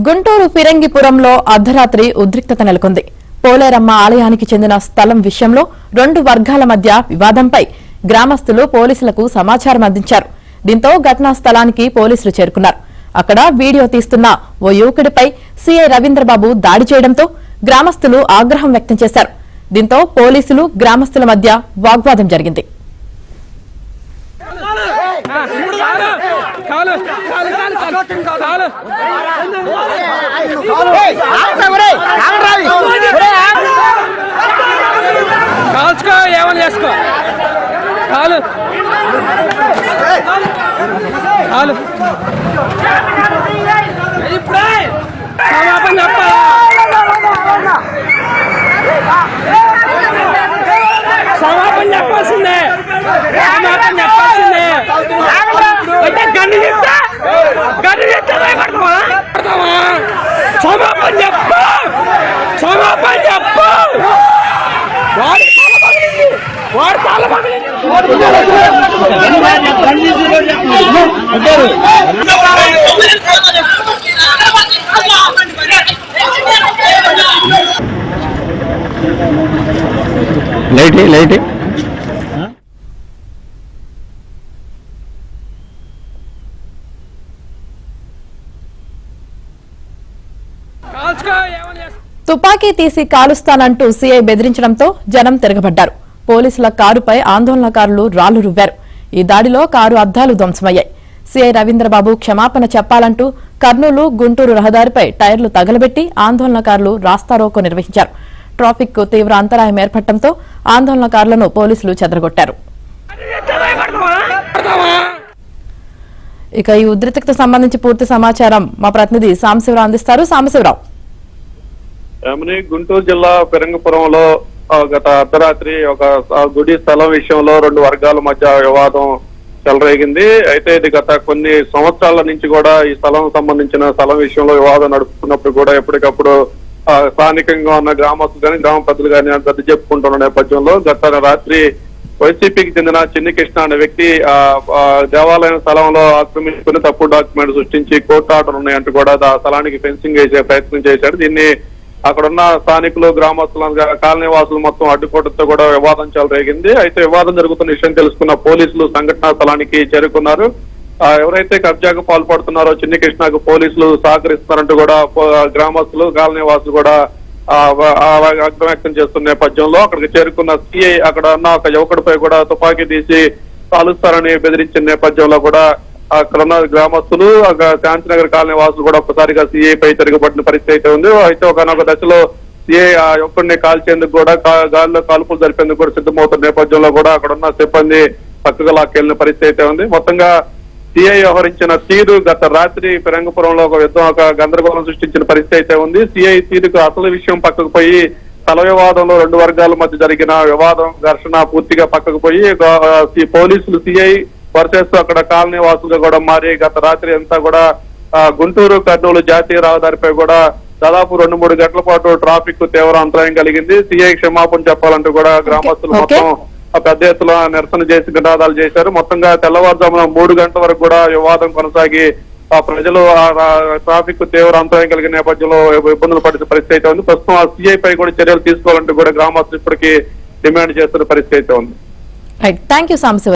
గుంటూరు ఫిరంగిపురంలో అర్ధరాత్రి ఉద్రిక్తత నెలకొంది. పోలేరమ్మ ఆలయానికి చెందిన స్థలం విషయంలో రెండు వర్గాల మధ్య వివాదంపై గ్రామస్తులు పోలీసులకు సమాచారం అందించారు. దీంతో ఘటనా స్థలానికి పోలీసులు చేరుకున్నారు. అక్కడ వీడియో తీస్తున్న ఓ యువకుడిపై సీఐ రవీంద్రబాబు దాడి చేయడంతో గ్రామస్తులు ఆగ్రహం వ్యక్తం చేశారు. దీంతో పోలీసులు గ్రామస్తుల మధ్య వాగ్వాదం జరిగింది. కాల్చుకో ఏమని చేసుకో కాలు కాలు ఇప్పుడే సమాపం చెప్పాలా సమాపం చెప్పాల్సిందే సమాపం చెప్పాల్సిందే గన్ను చెప్తా గన్ను చెప్తా సమాపం చెప్పు సమాపం చెప్పు వాడు కాళ్ళ లైట్ లైట్ తుపాకీ తీసి కాలుస్తానంటూ సీఐ బెదిరించడంతో జనం తిరగబడ్డారు. పోలీసుల కారుపై ఆందోళనకారులు రాళ్లు రువ్వారు. ఈ దాడిలో కారు అద్దాలు ధ్వంసమయ్యాయి. సీఐ రవీంద్రబాబు క్షమాపణ చెప్పాలంటూ కర్నూలు గుంటూరు రహదారిపై టైర్లు తగలబెట్టి ఆందోళనకారులు రాస్తారోకో నిర్వహించారు. ట్రాఫిక్ కు తీవ్ర అంతరాయం ఏర్పడటంతో ఆందోళనకారులను పోలీసులు చెదరగొట్టారు. ఇక ఈ ఉద్రిక్తతకు సంబంధించి పూర్తి సమాచారం మా ప్రతినిధి సాంబశివరావు అందిస్తారు. సాంబశివరావు, గుంటూరు జిల్లా ఫిరంగిపురంలో గత అర్ధరాత్రి ఒక గుడి స్థలం విషయంలో రెండు వర్గాల మధ్య వివాదం చెలరేగింది. అయితే ఇది గత కొన్ని సంవత్సరాల నుంచి కూడా ఈ స్థలం సంబంధించిన స్థలం విషయంలో వివాదం నడుపుతున్నప్పుడు కూడా ఎప్పటికప్పుడు స్థానికంగా ఉన్న గ్రామస్తులు కానీ గ్రామ పెద్దలు కానీ గది చెప్పుకుంటున్న నేపథ్యంలో గత రాత్రి వైసీపీకి చెందిన చిన్ని కృష్ణ అనే వ్యక్తి దేవాలయం స్థలంలో ఆక్రమించుకుని తప్పుడు డాక్యుమెంట్ సృష్టించి కోర్టు ఆర్డర్ ఉన్నాయంటూ కూడా ఆ స్థలానికి ఫెన్సింగ్ వేసే ప్రయత్నం చేశాడు. దీన్ని అక్కడున్న స్థానికులు గ్రామస్తులు కాలనీ వాసులు మొత్తం అడ్డుకోవడంతో కూడా వివాదం చెలరేగింది. అయితే వివాదం జరుగుతున్న విషయం తెలుసుకున్న పోలీసులు సంఘటనా స్థలానికి చేరుకున్నారు. ఎవరైతే కబ్జాకు పాల్పడుతున్నారో చిన్ని కృష్ణకు పోలీసులు సహకరిస్తున్నారంటూ కూడా గ్రామస్తులు కాలనీ వాసులు కూడా ఆగ్రహం వ్యక్తం చేస్తున్న నేపథ్యంలో అక్కడికి చేరుకున్న సిఐ అక్కడ ఉన్న ఒక యువకుడిపై కూడా తుపాకీ తీసి కాలుస్తారని బెదిరించిన నేపథ్యంలో కూడా అక్కడ ఉన్న గ్రామస్తులు శాంతినగర్ కాలనీ వాసులు కూడా ఒక్కసారిగా సిఐ పై తిరగబడిన పరిస్థితి అయితే ఉంది. అయితే ఒకనొక దశలో సిఐ ఆ యువకుడిని కాల్చేందుకు కూడా గాలిలో కాల్పులు జరిపేందుకు కూడా సిద్ధమవుతున్న నేపథ్యంలో కూడా అక్కడ ఉన్న సిబ్బంది పక్కగా లాక్కెళ్లిన పరిస్థితి అయితే ఉంది. మొత్తంగా సిఐ వ్యవహరించిన తీరు గత రాత్రి ఫిరంగిపురంలో ఒక గందరగోళం సృష్టించిన పరిస్థితి అయితే ఉంది. సిఐ తీరుకు అసలు విషయం పక్కకు పోయి స్థల వివాదంలో రెండు వర్గాల మధ్య జరిగిన వివాదం ఘర్షణ పూర్తిగా పక్కకు పోయి పోలీసులు సిఐ వర్సెస్ అక్కడ కాలనీ వాసులుగా కూడా మారి గత రాత్రి అంతా కూడా గుంటూరు కర్నూలు జాతీయ రహదారిపై కూడా దాదాపు 2-3 గంటల పాటు ట్రాఫిక్ తీవ్ర అంతరాయం కలిగింది. సిఐ క్షమాపణ చెప్పాలంటూ కూడా గ్రామస్తులు మొత్తం పెద్ద ఎత్తున నిరసన చేసి నినాదాలు చేశారు. మొత్తంగా తెల్లవారుజామున 3 గంటల వరకు కూడా వివాదం కొనసాగి ప్రజలు ట్రాఫిక్ తీవ్ర అంతరాయం కలిగిన నేపథ్యంలో ఇబ్బందులు పడిన పరిస్థితి అయితే ఉంది. ప్రస్తుతం ఆ సిఐ పై కూడా చర్యలు తీసుకోవాలంటూ కూడా గ్రామస్తులు ఇప్పటికీ డిమాండ్ చేస్తున్న పరిస్థితి అయితే ఉంది. Thank you Sambasivarao.